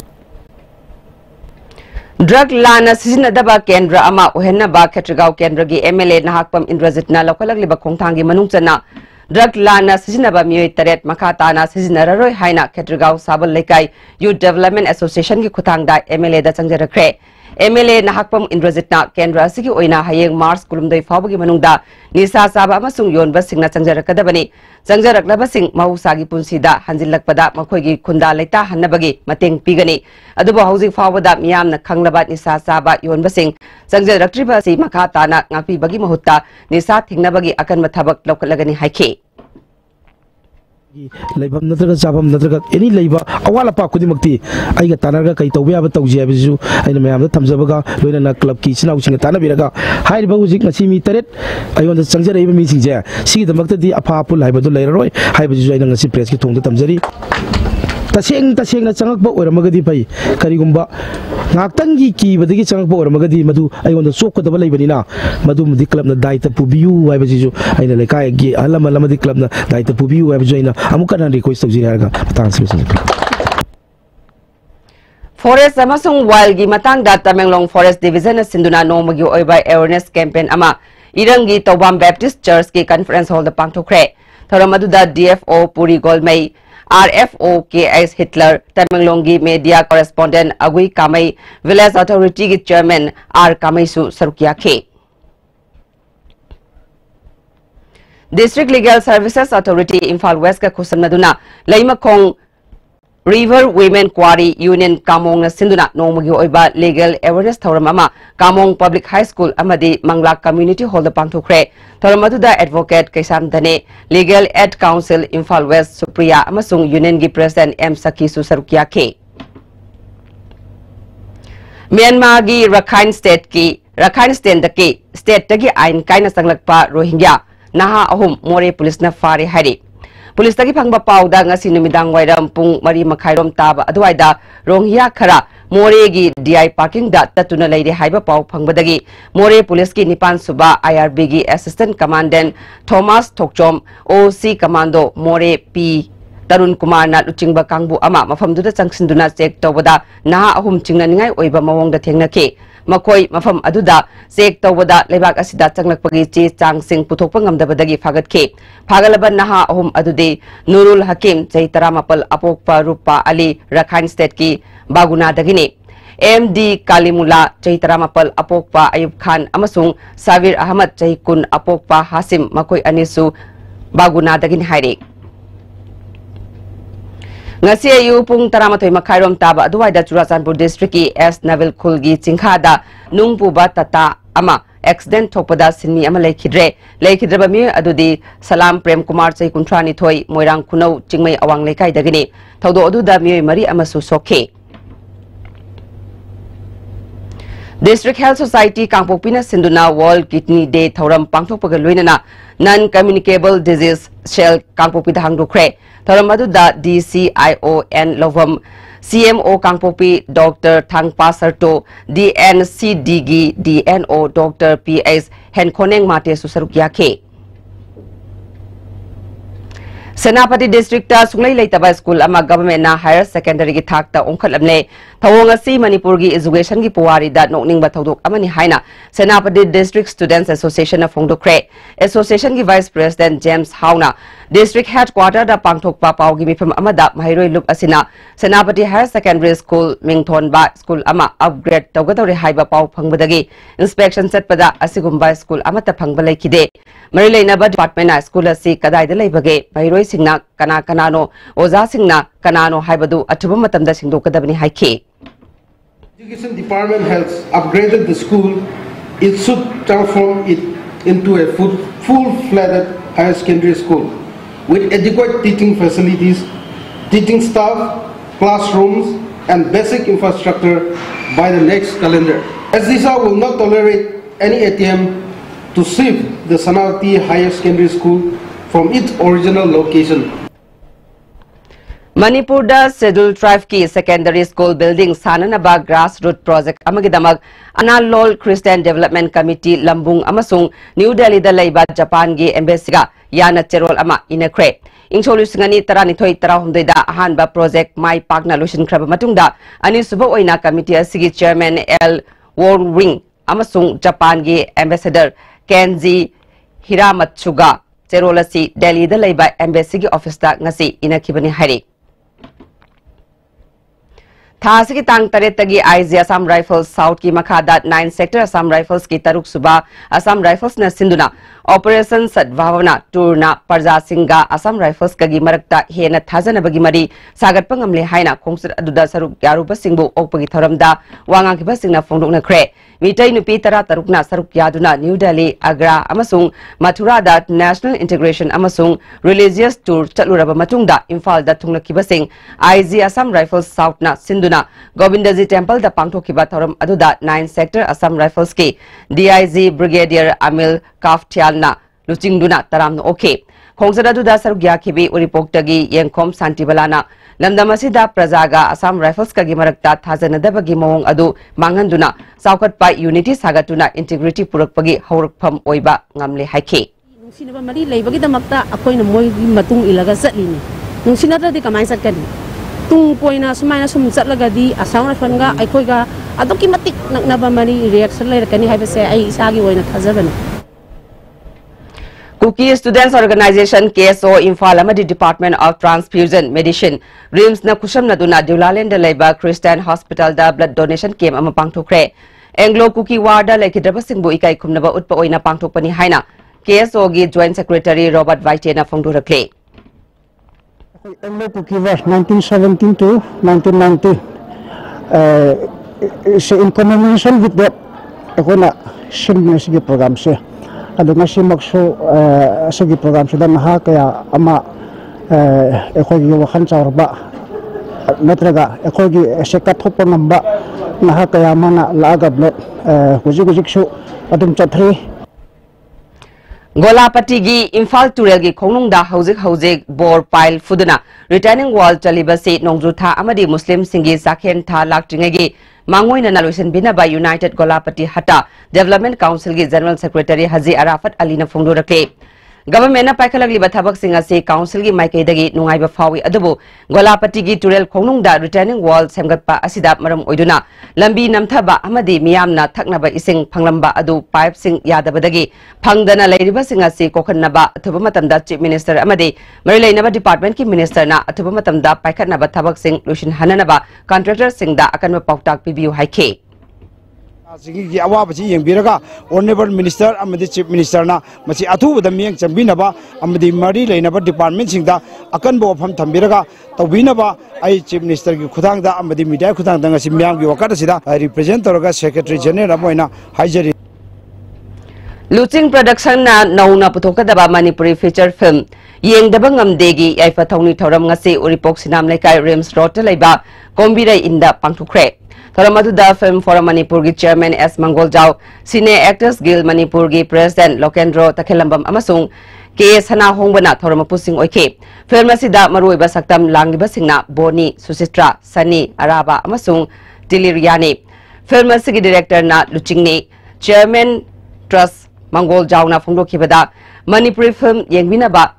Drug lana sizinadaba kendra ama ohenna ba Khetragaon kendra gi MLA nahakpam Indrajit na lokalagliba khongthangi manungchana Drug lana sizinaba miyoi taret makhata na sizinararoi haina Khetragaon Sabal Lekai Youth Development Association gi khuthangda MLA da changjarakre MLA nahakpam Indrajit na kendra asigi oina hayeng Mars kulumdoi fawbagi manungda nisa saba amasung yonba singna changjarakadabani changjaraklaba sing mahusagi punsida hanjillakpada makhoigi khunda leita hannabagi mateng pigani adubo hauji fawbada miyamna khanglaba nisa saba yonba sing changjaratriba si makhata na ngapi bagi mahutta nisa thingnabagi akan mathabak laukalagani haike Laibam natraga sabam natraga any laiba awala pa kudimakti aiga tanarga kai tawbe aba tawje abisu aina mayam da thamjabaga loina na club ki sinau singa tanabiraga hairiba hujik ngasi mi taret ayonda changjare iba mi singje sigi damakta di apa apul haibadu lairaroi haibasu aina ngasi press ki thongda tamjari taseng na changakba oramagadi pai karigumba ngaktangi ki badagi changpa oramagadi madu ayon sokadaba leibani madu mudi club na daita pubiu hai bajisu aina lekai gi alama lamadi club na daita pubiu hai bajaina amuka na request tawji harga matang sibesen Forest amasung wild gi matang da Tamenglong Forest Division na sinduna nomagi oiba awareness campaign ama irangi Tawbam Baptist Church ki conference hall da pangthokre thoramadu da DFO Puri Golmei RFO KS Hitler Tamenglong gi media correspondent Agui Kamai Village Authority gi chairman R Kamai su sarukia ke District Legal Services Authority Imphal West ka khusamnaduna Leimakong River Women Quarry Union Kamong na sinduna nomagi oiba legal awareness thoram ama Kamong Public High School amadi Mangla Community Hall da pangthokre thoramadu da advocate Kaisam Dane Legal Aid Council Imphal West Supriya amasung union gi president M Saki su sarukia ke Myanmar gi Rakhine State ki state tagi ain kaina sanglakpa Rohingya naha ahum more police na fari hari Police tagi phangba pauda ngasi numidang wairam pung mari makhairom taba aduaida Rohingya khara more gi DI parking da tatuna leide haiba pau phangbadagi more police ki nipan suba IRB gi assistant commandant Thomas Thokchom OC commando more P Tarun Kumar na luchingba kangbu ama mafamduda changsinduna check tawada naha ahum chingna ningai oiba mawongda thengnake makoi mafam aduda check tawada lebak asida changlakpagi che changsing puthokpa ngamdabadagi fagatke phagalaba naha ahum adude Nurul Hakim chai 18 apokpa Rupa Ali Rakhine State ki Baguna dagine MD Kalimula chai 18 apokpa Ayub Khan amasung Sabir Ahmad chai kun apokpa Hasim makoi anisu Baguna dagine haire ngasi ayu pung 13 makhairom taba aduwaida Churachandpur district ki S Naval Khulgi chingkhada nungpuba tata ama accident thokpada sinmi ama leikhidreba mi adudi Salam Prem Kumar chai 32 Moirang Khunau chingmai awang lekai dagini thodo aduda mi mari ama su sokhe District Health Society Kangpokpina sinduna World Kidney Day thoram pangthokpaga loinana non communicable disease shell Kangpokpida hangdokre thoram aduda DCION Lovam CMO Kangpokpi Dr. Thangpa Sarto DNCDG DNO Dr. PS Henkoneng Mate susarukya ke Senapati District ta sunglai leitaba school ama government na higher secondary gi thak ta ongkhalamne thawonga si Manipur gi education gi puwari da nokning ba thodok amani haina Senapati District Students Association of Fongdokre Association gi Vice President James Hauna District Headquarter da pangthok pa pau gi mifam amada mahairoi lup asina Senapati Higher Secondary School Mingthon ba school ama upgrade tawgadore haiba pau phangbadagi inspection setpada asigumba school amata phangba leikide Marilena ba department na school asi kadai da leibage mahairoi singna kanano oza singna kanano haibadu athuba matamda singdokadabani haike Education Department has upgraded the school. It should transform it into a full-fledged higher secondary school with adequate teaching facilities, teaching staff, classrooms, and basic infrastructure by the next calendar. SDSA will not tolerate any attempt to shift the Senapati Higher Secondary School from its original location. Manipur da Scheduled Tribe ki secondary school building sananaba grassroots project amagidamag Analol Christian Development Committee Lambung amasung New Delhi da leiba Japan gi embassy ga yana cherol ama inakre ingsolusingani 32 da ahanba project mai pakna lusin kraba matungda ani suba oina committee asigi chairman L Warwing amasung Japan gi ambassador Kenji Hiramatsuga cherolasi Delhi da leiba embassy gi office da ngasi inakibani hari Thasi ki tang taret tagi IZ Assam Rifles South ki makhada 9 sector Assam Rifles ki taruk suba Assam Rifles na sinduna Operation Sadbhavana Turna Parja Singha Assam Rifles kagi marakta hena thajana bagi mari sagat pangamle haina khongsur aduda saruk yaruba singbu okpagi thoramda wanga ki basingna fongdokna khre mitai nupi tara tarukna saruk yaduna New Delhi Agra amasung Mathura da National Integration amasung Religious Tour chaluraba matungda Imphal da thungna ki basing IZ Assam Rifles South na sinduna Govindaji Temple da pangthokiba thoram aduda 9 sector Assam Rifles ki DIG Brigadier Amil Kaftial na luchingduna taram no okay khongsara du da sarugya khibi uripok tagi yengkhom santibalana लमदम असिदा प्रजागा Assam rifles कगी मरक्ता थाजनदबगी मवोंग अदु मांगनदुना साउखटपा यूनिटी सागतुना इंटीग्रिटी पुरकपगी हौरकफम ओइबा ngamle haike nungsinaba mari leibagi damakta akoina moi matung ilaga satlini nungsinatra di kamai satkani tung poina sumaina sum satlagadi asam rifanga aikoiga adoki matik naknaba mari reaction lerakani haibase ai isagi oina thajabani Kuki Students Organization KSO Imphal amadi Department of Transfusion Medicine RIMS na kusam na duna Dulaland Laiba Christian Hospital da blood donation camp ama pangthokre Anglo Kuki Warda Laikidraba Singbu ikai khumnaba utpa oina pangthokpani haina KSO gi Joint Secretary Robert White na phongdurakle Anglo Kuki was 1917 to 1990 in combination with that ekona simness program se adu ngasi makso sagi program sudah naha kaya ama ekogi wakhan chawrba natraga ekogi sekat thopa ngamba naha kaya mana laga blood guji su adum chathri Golapati gi Imphal Turel gi khongnung da hojik bor pile fuduna returning wall chaliba se nongju tha amadi Muslim singi sakhen tha laktringe gi Mangoina Naluisan Binaba United Golapati Hata Development Council gi General Secretary Haji Arafat Ali na phongdurakle Government na paikhalagli bathabak singa se council gi maikaidagi nungaiba fawi adubu Golapati gi Turel khongnung da returning wall semgatpa asida maram oiduna lambi namthaba amadi miyamna thaknaba ising phanglamba adu pipe sing yadabadagi phangdana leiriba singa se kokhanaba athuba matamda chief minister amadi marilainaba department ki minister na athuba matamda paikhatnaba thabak sing lusin hananaba contractor singda akanba pautak pibiu haike Sigi awaba ji yengbiraga honorable minister amadi chief minister na machi athuba mieng chambinaba amadi mari leinaba department singda akanbo pham thambiraga tawbinaba ai chief minister gi khudangda amadi media khudangda ngasi miam gi wakata sida represent toroga secretary general amoina haijari Luching production na nauna puthokadaba Manipuri feature film yengdaba ngamdegi yaifa thongni thoram ngasi uripok sinam laikai Rims Road laiba Kombirai inda pangthukre Thoramadu Film Forum Manipur gi Chairman S. Mangol Jau, Cine Actors Guild Manipur gi President Lokendro Takhelambam Amasung, K.S. Hana Hongbana Thoramapusing Oike. Film asida maruiba saktam langiba singna Boni, Susitra, Sani, Araba Amasung, Diliriani. Film asigi director na Luchingni, Chairman Trust Mangol Jau na Fungdo Kibada, Manipuri film yengbinaba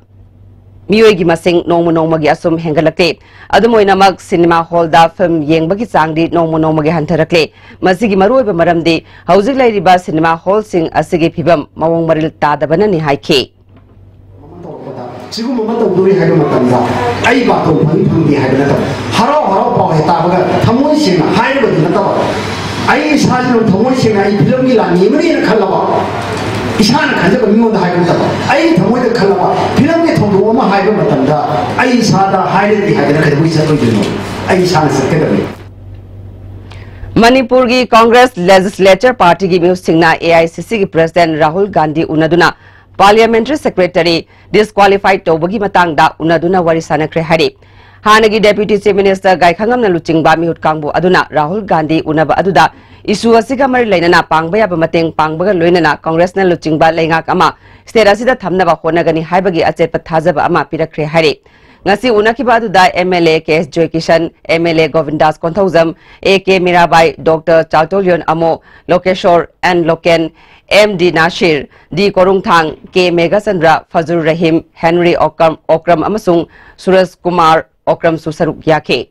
Miyogi masing nongmagi asum hengalakle adumoinamak cinema hall da film yengbagi changdi nongmagi hantarakle masigi maruiba maramdi hauzik lairiba cinema hall sing asigi phibam mawong maril tadabana ni haike 지금 뭐만 또 우리 하는 것답니다. 아이가 또 방송이 하는 것. 하루 보고 했다가 탐원신 하이로 되는다. 아이 사진을 탐원신 아이 빌런기라 니머리는 칼라봐. 이상한 간접을 미원도 하이로 다. 아이 탐원도 칼라봐. 빌런기 통도만 하이로 맞답니다. 아이 사다 하이로 하는 거 있어요. 아이 이상한 섞여들. Manipur ki Congress Legislature Party ki music na AICC ki President Rahul Gandhi unaduna Parliamentary Secretary disqualified tobagi matangda unaduna wari sanakre hari hanagi Deputy Chief Minister Gaikhangam na luchingba mihut kangbu aduna Rahul Gandhi unaba aduda isu asiga mari lainana pangbaya bamateng pangbaga loinana Congress na luchingba laingak ama state asida thamnaba honagani haibagi achetpa thajaba ama pirakre hari ngasi unakiba aduda MLA KS Joy Kishan MLA Govindas Konthauzam AK Mirabai Dr. Chaltolion Amo Lokeshor and Loken MD Nashir D Korungthang K Megasandra Fazur Rahim Henry Okram amasung Suresh Kumar Okram Susaruk Yake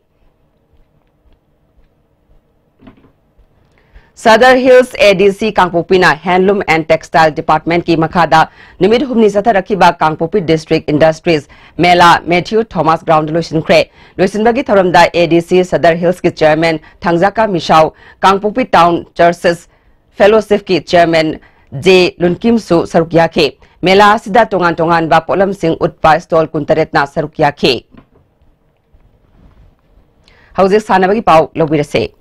Sadar Hills ADC Kangpopina Handloom and Textile Department ki makhada numit humni satha rakhiba Kangpopi District Industries Mela Matthew Thomas Ground Lotion Kre Lotion bagi thoramda ADC Sadar Hills ki Chairman Thangjaka Mishau Kangpopi Town Churches Fellowship ki Chairman J Lunkim Su Sarukyake Mela sida tongan ba polam sing utpa stall kuntaret na Sarukyake Hauzik sanabagi pau lobirase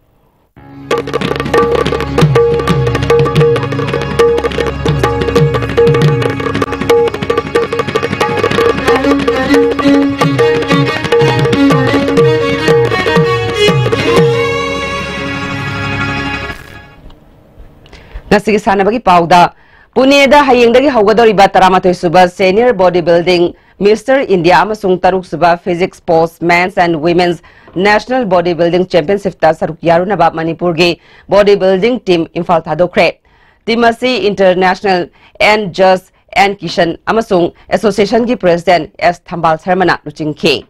Nasigi sanabagi pauda Pune da hayengdagi haugadoriba 13 suba senior bodybuilding Mr. India amasung taruk suba physics sports men's and women's national bodybuilding championship ta saruk yarunaba Manipur gi bodybuilding team Imphal thadokre. Team asi international and just and Kishan amasung association gi president S Thambal Sarmana luchingke.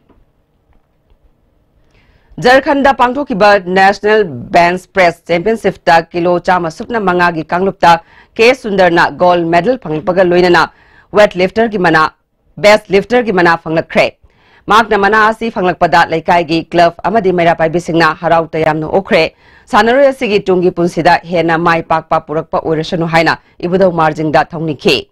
Jharkhand da pangthokiba national bench press championship ta kilo chama supna manga gi kanglupta K Sundarna gold medal phangpaga loinana weightlifter gi mana best lifter gi mana fanglakre. Magna mana asi fanglakpada laikai gi club amadi maira pai bisingna harau tayamno okre. Sanaroi asigi tungi punsida hena mai pakpa purakpa oirasanu haina ibudau marjing da thongnikhe.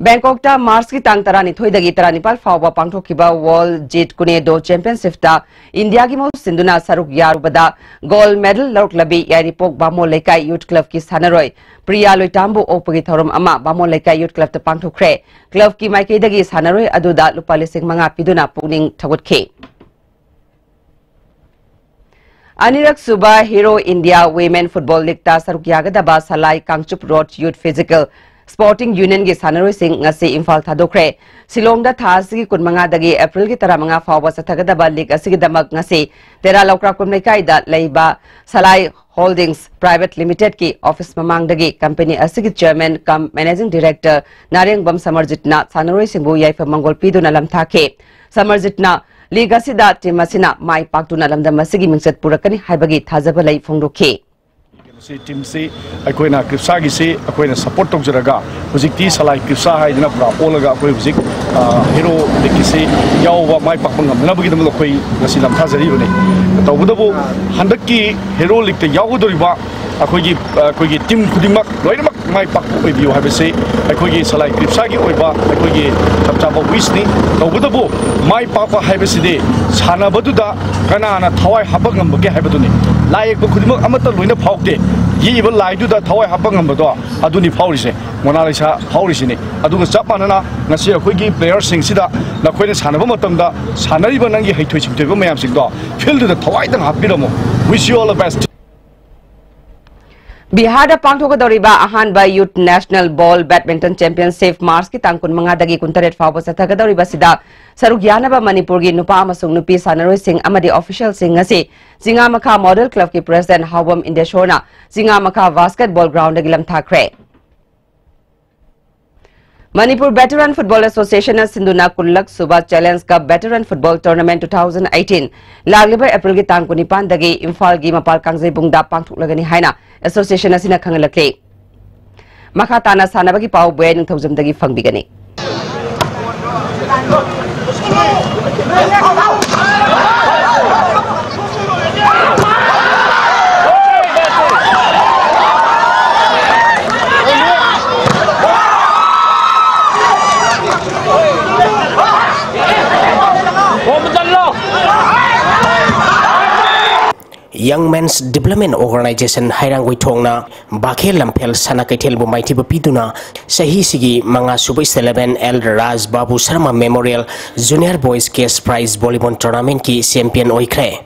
Bangkok ta Mars ki tang tarani thoidagi taranipal fawba pangthokiba World Jeet Kunedo Championship ta India gi mo sinduna saruk yarubada gold medal lorklabi yaripok bamo lekai youth club ki sanaroi Priya Loitambu opagi thorum ama bamo lekai youth club ta pangthokre club ki maikeidagi sanaroi aduda lupa lising manga piduna pungning thagutke. Anirak Suba Hero India Women Football League ta saruk yagadaba Salai Kangchup Road Youth Physical Sporting Union gi sanaroi sing ngasi Imphal thadokre. Silong da thas gi kunmanga dagi April gi taramanga fawba sathagadaba league asigi damak ngasi tera lokra kumnai kaida leiba Salai Holdings Private Limited ki office mamang dagi company asigi chairman cum managing director Nareng Bam Samarjitna sanaroi singbu yaifa mangol piduna lamthake. Samarjitna league asida team asina mai paktuna lamdam asigi mingsat purakani haibagi thajaba lai phongdokhe. Team si akoina kripsa gi si akoina support tawjaraga hujikti salai kripsa haidina pura olaga akoi hujik hero lekisi yawa mai pakpangam nabagi dam lokoi ngasi lam thajari bane tawbudabu handaki hero likte yawudoriba akoigi team kudimak loinak mai pakpu oibiu habese akoigi salai kripsa gi oiba akoigi chapchaba wisni tawbudabu mai pakpa habeside sanabaduda kana na thawai habangam bage habaduni laik kudimak amata loina phawte yiba laiduda thawai habangam bado aduni phawrise monalisa phawrisini aduga chapmanana ngasi akoigi player sing sida nakoina sanaba matamda sanariba nangi haithoi chimteba mayam singdo field da thawai dang hapiramo. Wish you all the best. Bihar da pangthogadoriba ahanba Youth National Ball Badminton Championship Mars ki tangkun manga dagi kuntaret fawba sathagadoriba sida saruk yanaba Manipur gi nupa amasung nupi sanaroi sing amadi official sing ngasi Singamakha Model Club ki president Hawam Indeshona Singamakha Basketball Ground dagi lamthakre. Manipur Veteran Football Association Sinduna Kunlak Suba Challenge Cup Veteran Football Tournament 2018 lagliba April gi tang kunipan dagi Imphal gi mapal kangjai bungda pangthuklagani haina association asina khangalakle. Makha tana sanabagi pau buai ning thawjam dagi fangbigani. Young Men's Development Organization Hairangoi Thongna Bakhe Lampel Sana Kaitel bu Maiti Bapiduna Sahi Sigi Manga Super 11 El Raj Babu Sharma Memorial Junior Boys Case Prize Volleyball Tournament ki champion oikre.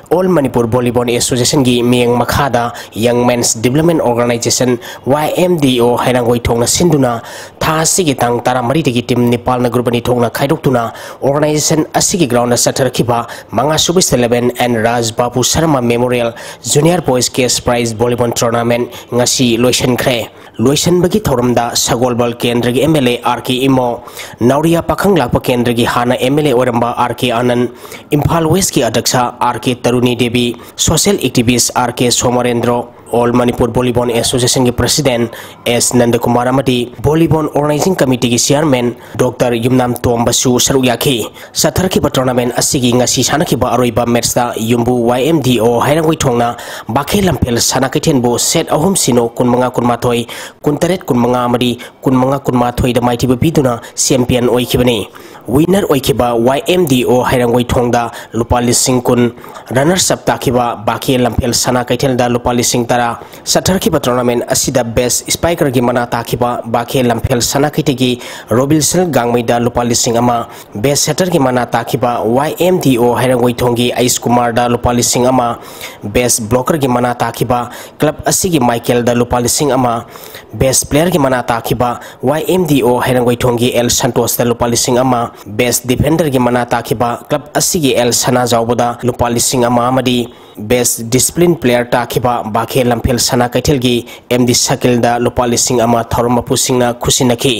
All Manipur Volleyball Association gi Mieng Makhada Young Men's Development Organization YMDO Hairangoi Thongna Sinduna Tha Sigi Tang Taramari Digi Team Nepal na Group ni Thongna Khaidoktuna Organization Asigi Ground na Satarkhiba Manga Super 11 and Raj Babu Sharma Memorial Junior Boys Case Prize Volleyball Tournament ngasi loisan khre. Loisan bagi thoramda Sagolbal Kendra gi MLA RK Imo Nauria Pakhang Lakpa Kendra gi Hana MLA Oramba RK Anand Imphal West ki Adaksha RK Taruni Devi Social Activist RK Somarendro All Manipur Volleyball Association ki President S Nandakumar Amadi Volleyball Organizing Committee ki Chairman Dr. Yumnam Tombasu Saruyaki Satarki Tournament asigi ngasi sanaki ba aroiba match da Yumbu YMDO Hairangoi Thongna Bakhe Lampel Sanakiten bo set ahum sino kunmanga kunmathoi kuntaret kunmanga amadi kunmanga kunmathoi da maiti biduna champion oikibani winner oikiba YMDO hairangoi thongda lupa lising kun runners up takiba baki lamphel sana kaithel da lupa lising tara sathar kiba tournament asida best spiker gi mana takiba baki lamphel sana kaitegi robilsel gangmai da lupa lising ama best setter gi mana takiba YMDO hairangoi thongi Ais Kumar da lupa lising ama best blocker gi mana takiba club asigi Michael da lupa lising ama best player gi mana takiba YMDO hairangoi thongi El Santos da lupa lising ama best defender gi mana takiba club asigi El Sana Jawboda lupa lising ama amadi best discipline player takiba Bakhe Lamphel Sana Kaithel gi MD Sakil da lupa lising ama thorma pusingna khusinaki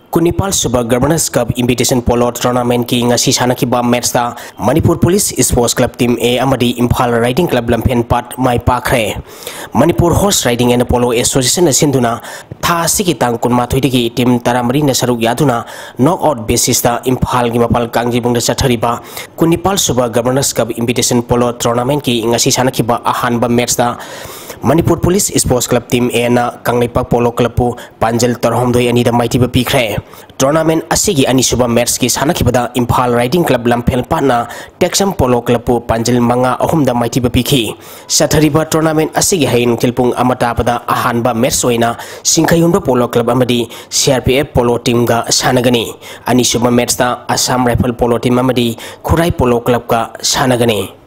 Kunipal Suba Governors Cup Invitation Polo Tournament ki ngasi sanakiba match ta Manipur Police Sports Club Team A amadi Imphal Riding Club Lampen Pat mai pakre Manipur Horse Riding and Polo Association asinduna tha sigi tang kunma thoidigi team taramari na saruk yaduna knockout basis ta Imphal gi mapal kangji bungda chathariba Kunipal Suba Governors Cup Invitation Polo Tournament ki ngasi sanakiba ahanba match ta Manipur Police Sports Club Team A na Kangleipak Polo Club pu Panjal Torhomdoi ani da maiti ba pikre tournament asigi ani suba match ki sanakibada Imphal Riding Club Lamphel Patna Texam Polo Club pu Panjal manga ahum da maiti ba pikhi sathariba tournament asigi hain kilpung amata pada ahanba match oina Singkhayumba Polo Club amadi CRPF Polo Team ga sanagani ani suba match ta Assam Rifle Polo Team amadi Khurai Polo Club ga sanagani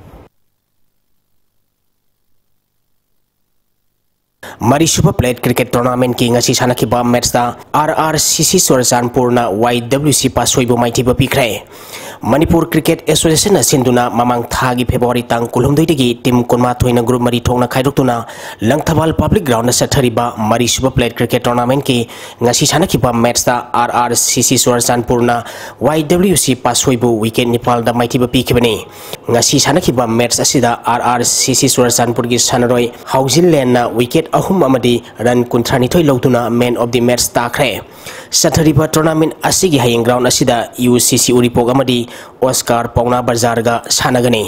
Mari Super Plate Cricket Tournament ki ngasi sanakiba match ta RRCC Surjanpur na YWC pasoi bo maiti ba pikre Manipur Cricket Association asinduna mamang thagi February tang kulhumdoi degi team kunma thoina group mari thongna khaidokuna Langthabal Public Ground na sathariba Mari Super Plate Cricket Tournament ki ngasi sanakiba match ta RRCC Surjanpur na YWC pasoi bo wicket Nepal da maiti ba pikibani ngasi sanakiba match asida RRCC Surjanpur gi sanaroi Housing Lane na wicket ahum amadi run kuntrani thoi lotuna man of the match takre sathariba tournament asigi hayeng ground asida UCC Uripok amadi Oscar Pauna Bazar ga sanagani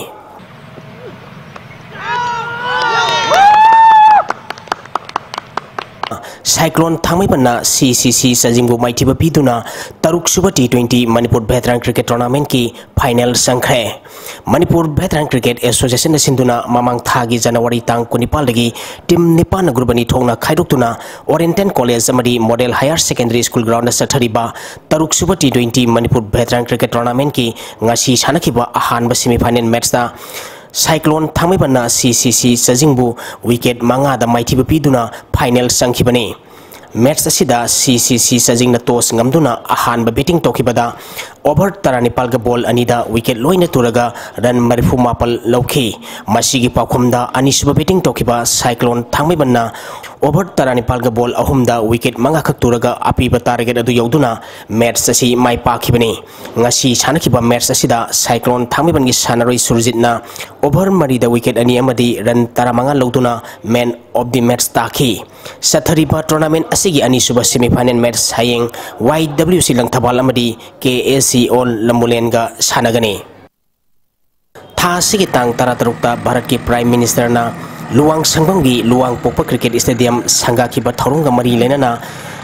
Cyclone Thangmaipanna CCC Sajingbu Maitiba Piduna Taruk Suba T20 Manipur Veteran Cricket Tournament ki final sangkhre Manipur Veteran Cricket Association sinduna mamang thagi January tang kunipal dagi team Nipan grubani thongna khaidoktuna Oriental College amadi Model Higher Secondary School ground sathariba Taruk Suba T20 Manipur Veteran Cricket Tournament ki ngasi sanakiba ahanba semi final match ta Cyclone Thangmaipanna CCC Sajingbu wicket manga da maiti bapiduna final sangkhibani match asida CCC Sajingna toss ngamduna ahanba batting tokibada over taranipal ga ball anida wicket loina turaga run marifu mapal lauki masigi pakhumda anisuba batting tokiba Cyclone Thangmaipanna over taranipal ga ball ahumda wicket manga khak turaga apiba target adu yauduna match asi mai pakhibani ngasi sanakiba match asida Cyclone Thangmaipan gi sanaroi Surjitna over marida wicket ani amadi run taramanga lauduna man of the match taki sathariba tournament asigi ani suba semi final match hayeng YWC Langthabal amadi KAC on Lamulen ga sanagani tha sigi tang taratarukta Bharat ki Prime Minister na Luang Sangbanggi Luang Pokpa Cricket Stadium sangga ki bathorunga mari lenana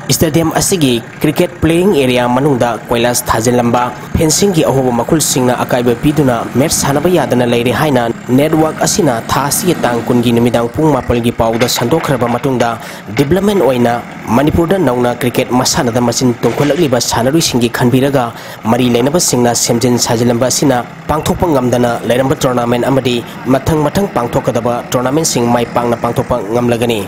Stadium asigi cricket playing area manungda koilas thajin lamba fencing ki ahoba makul singna akaiba piduna match sanaba yadana leire haina network asina thasi tang kungi numidang pung mapal gi pauda sandokhraba matungda development oina Manipur da nauna cricket masana da machin tongkholakliba sanarui singi khanbiraga mari lenaba singna semjin sajilamba asina pangthokpa ngamdana leiramba tournament amadi mathang pangthokadaba tournament sing mai pangna pangthokpa ngamlagani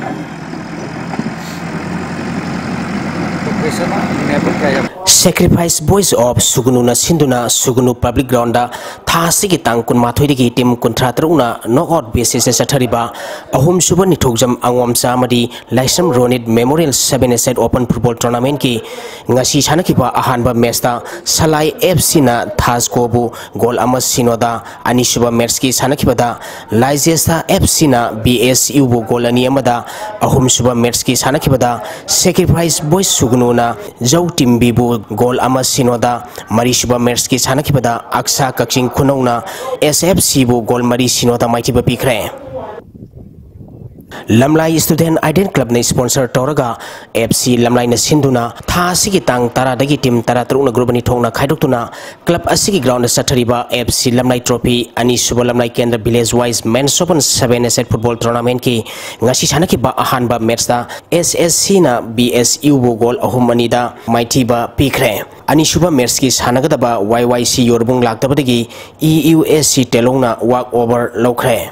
Sacrifice Boys of Sugunu na sinduna Sugunu Public Ground da thasigi tangkun mathoidigi team kuntra taruna knockout basis sathariba ahum suba nithokjam angom samadi Laisam Ronit Memorial 7-a-side Open Football Tournament ki ngasi sanakiba ahanba match ta Salai FC na Thasgobu goal ama sinoda ani suba match ki sanakibada Laijesta FC na BSU bu goal ani amada ahum suba match ki sanakibada Sacrifice Boys Sugunu na Jau Timbi bu goal ama sinoda mari suba match ki sanakibada Aksa Kakching Kunauna SFC bu goal mari sinoda maitiba pikre Lamlai Student Ident Club ne sponsor Toraga FC Lamlai na sinduna tha sigi tang tara dagi team tara taruna group ni thongna khaidokuna club asigi ground sathariba FC Lamlai Trophy ani suba Lamlai Kendra Village Wise Men's Open 7 Asset Football Tournament ki ngasi sanaki ba ahanba match da SSC na BSU bo goal ahum ani da maiti ba pikre ani suba match ki sanagadaba YYC Yorbung laktabadagi EUSC Telongna walk over lokre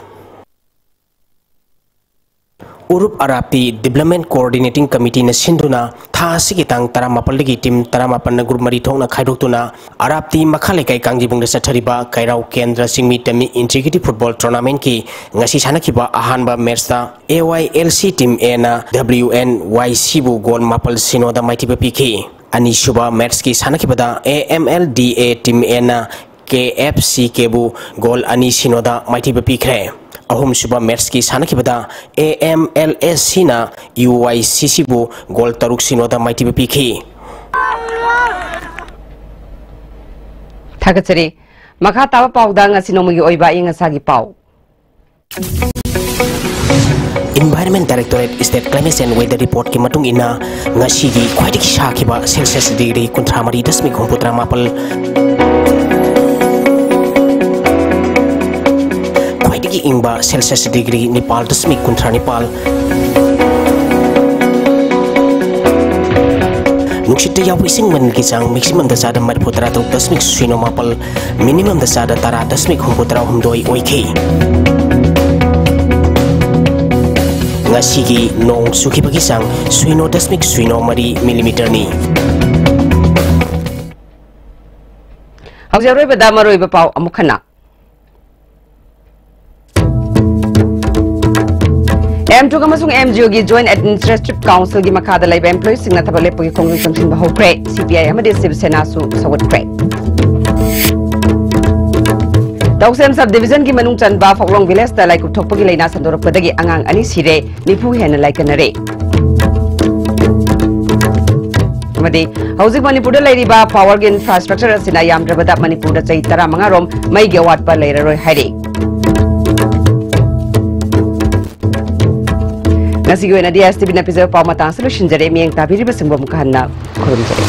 Urup Arapi Development Coordinating Committee na sinduna tha sigi tang taramapalagi team taramapan na group mari thongna khaidokuna Arapti makhale kai kangjibung da sathariba Kairau Kendra Singmi Temi Integrity Football Tournament ki ngasi sanakiba ahanba match da AYLC team A na WNYC bu goal mapal sinoda maitiba piki ani suba match ki sanakibada AMLDA team A na KFC kebu goal ani sinoda maitiba pikre ahum suba match ki sanakibada AMLSC na UYCC bu goal taruk sinoda maitiba pikhi Thagatsari makha tawa pawda nga sinomugi oiba inga sagi paw Environment Directorate State Climate and Weather Report ki matung ina ngasigi khwaidiki shakiba Celsius degree kontramari dasmik humputra mapal Khwaidiki ingba Celsius degree Nepal dasmik kontra Nepal Nuksita yaw ising man kisang maximum dasada madputra to dasmik suino mapal minimum dasada tara dasmik humputra humdoi oike Ngasigi nong suki pagisang suino dasmik suino mari millimeter ni Haujaroi bada maroi bapaw amukhana M2 kamasung MGO gi Joint Administrative Council gi makhada laiba employees singna thabale pagi kongri tongsin bahau kre CPI amade Shiv Sena su sawat kre Dausem subdivision ki manung chanba Foklong village ta lai kuthok pagi leina sandorok padagi angang ani sire nipu hena lai kanare amade hauzik manipur da lairiba power gen infrastructure asina yamdrabada manipur da chai tara manga rom mai ge wat pa lairaroi haire nasi goina dia STB na pizo pa matang solution jare mieng tabiri basingbo mukhanna khorum jare